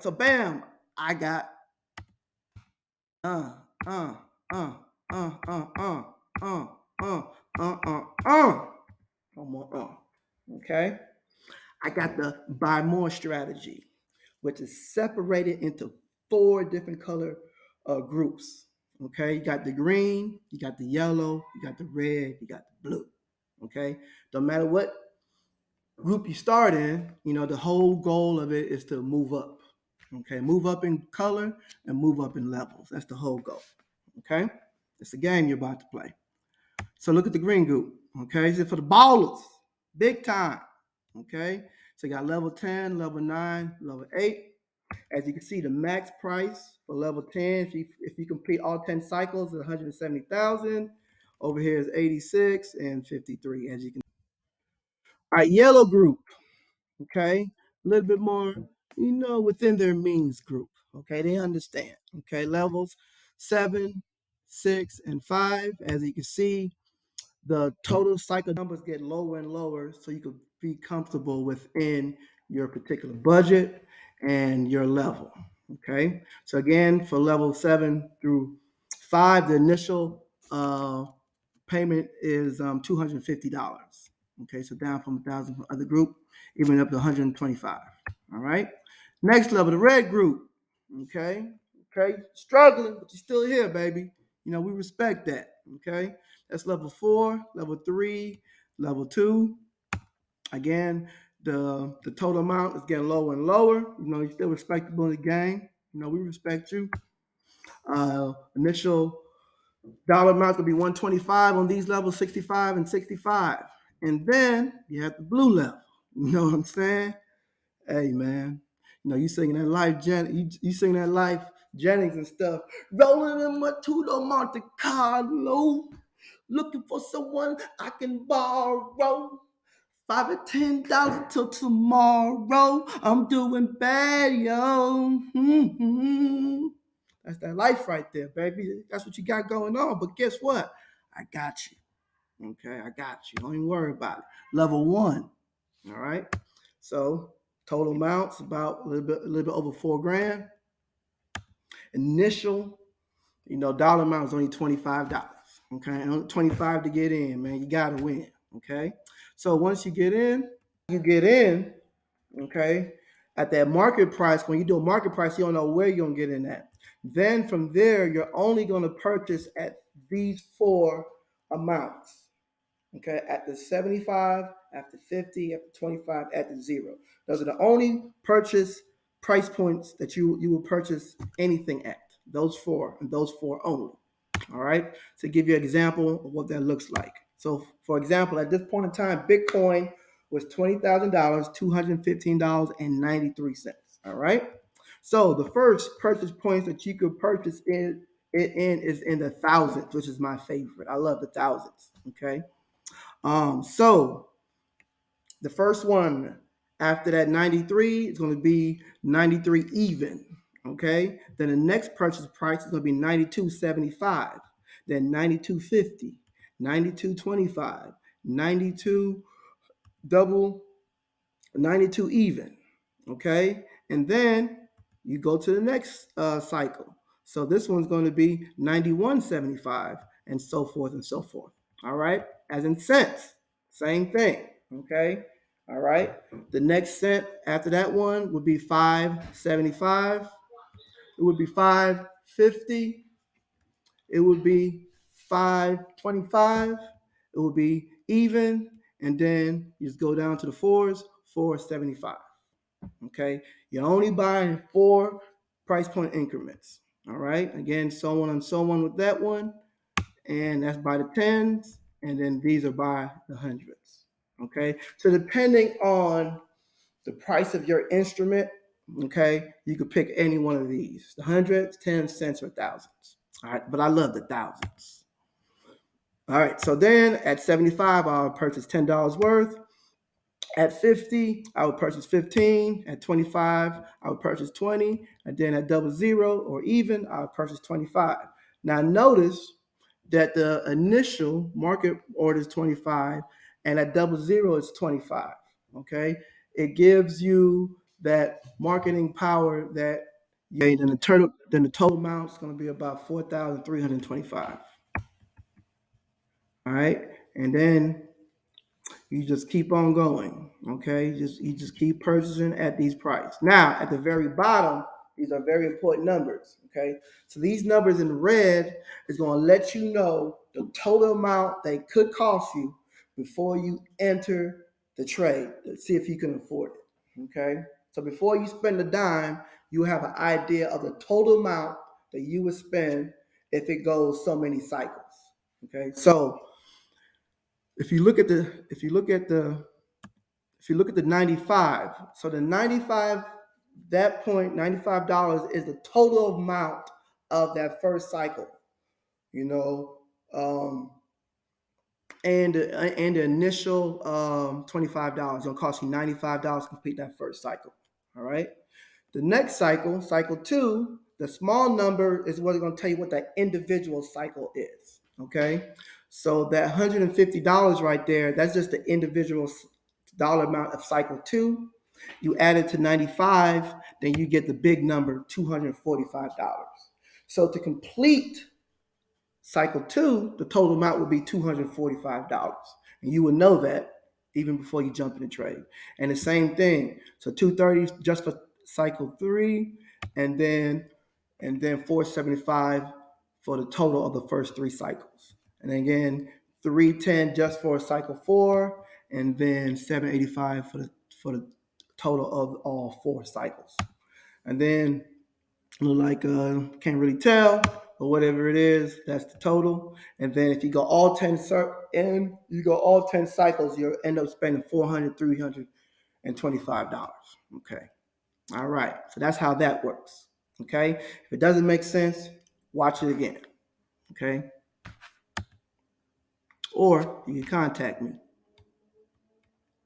So bam, I got uh, uh, uh, uh, uh, uh, uh, uh, no more okay. I got the buy more strategy, which is separated into 4 different color groups. Okay, you got the green, you got the yellow, you got the red, you got the blue. Okay, don't matter what group you start in, the whole goal of it is to move up. Okay, move up in color and move up in levels. That's the whole goal. Okay, it's the game you're about to play. So look at the green group. Okay, it's for the ballers, big time. Okay, so you got level 10, level 9, level 8. As you can see, the max price for level 10, if you complete all 10 cycles, is 170,000. Over here is 86 and 53, as you can. All right, yellow group. Okay, a little bit more, within their means group. Okay, they understand. Okay, levels 7, 6, and 5. As you can see, the total cycle numbers get lower and lower, so you could be comfortable within your particular budget and your level. Okay, so again, for level 7 through 5, the initial payment is $250. Okay, so down from 1,000 from other group, even up to 125. All right, next level, the red group. Okay, struggling, but you're still here, baby. We respect that. Okay, that's level 4, level 3, level 2. Again, the total amount is getting lower and lower. You're still respectable in the game. We respect you. Initial dollar amount will be 125 on these levels, 65 and 65. And then you have the blue level. You know what I'm saying? Hey man, you singing that you sing that Life Jennings and stuff. Rolling in my two-door Monte Carlo, looking for someone I can borrow. $5 or $10 till tomorrow. I'm doing bad, yo. Mm-hmm. That's that life right there, baby. That's what you got going on. But guess what? I got you. Okay, I got you. Don't even worry about it. Level 1. All right. So total amounts about a little bit over $4,000. Initial, dollar amount is only $25. Okay, and 25 to get in, man. You gotta win. Okay. So once you get in, okay, at that market price. When you do a market price, you don't know where you're gonna get in at. Then from there, you're only gonna purchase at these 4 amounts. Okay, at the 75, after 50, after 25, at the 0. Those are the only purchase price points that you will purchase anything at. Those 4 and those 4 only. All right. To give you an example of what that looks like. So, for example, at this point in time, Bitcoin was $20,000, $215.93. All right. So the first purchase points that you could purchase it in is in the thousands, which is my favorite. I love the thousands. Okay. So the first one after that 93 is going to be 93 even. Okay. Then the next purchase price is going to be 92.75. Then 92.50, 92.25, 92 double, 92 even. Okay. And then you go to the next cycle. So this one's going to be 91.75 and so forth and so forth. All right. As in cents, same thing. Okay. All right. The next cent after that one would be 5.75. It would be 5.50. It would be 5.25. It would be even. And then you just go down to the 4s, 4.75. Okay. You're only buying 4 price point increments. All right. Again, so on and so on with that one. And that's by the 10s. And then these are by the 100s. Okay. So depending on the price of your instrument, okay, you could pick any one of these, the 100s, 10 cents, or thousands. All right. But I love the thousands. All right. So then at 75, I'll purchase $10 worth. At 50, I would purchase 15. At 25, I would purchase 20. And then at double zero or even, I would purchase 25. Now notice that the initial market order is 25 and at double zero it's 25. Okay. It gives you that marketing power that you made, then the total amount is going to be about 4,325. All right, and then you just keep on going. Okay, you just keep purchasing at these prices. Now, at the very bottom, these are very important numbers. Okay, so these numbers in red is going to let you know the total amount they could cost you before you enter the trade to see if you can afford it. Okay, so before you spend a dime, you have an idea of the total amount that you would spend if it goes so many cycles. Okay, so if you look at the 95, so the 95, that point, $95 is the total amount of that first cycle, you know, um, and the initial $25 gonna cost you $95 to complete that first cycle. All right. The next cycle, cycle two, the small number is what's going to tell you what that individual cycle is. Okay. So that $150 right there, that's just the individual dollar amount of cycle two. You add it to 95, then you get the big number, $245. So to complete cycle two, the total amount would be $245. And you would know that even before you jump in the trade. And the same thing. So 230 just for cycle three, and then 475 for the total of the first three cycles. And again, 310 just for cycle four, and then 785 for the total of all four cycles. And then like can't really tell, but whatever it is, that's the total. And then if you go all 10 cycles, you'll end up spending $325. Okay. All right. So that's how that works. Okay. If it doesn't make sense, watch it again. Okay. Or you can contact me.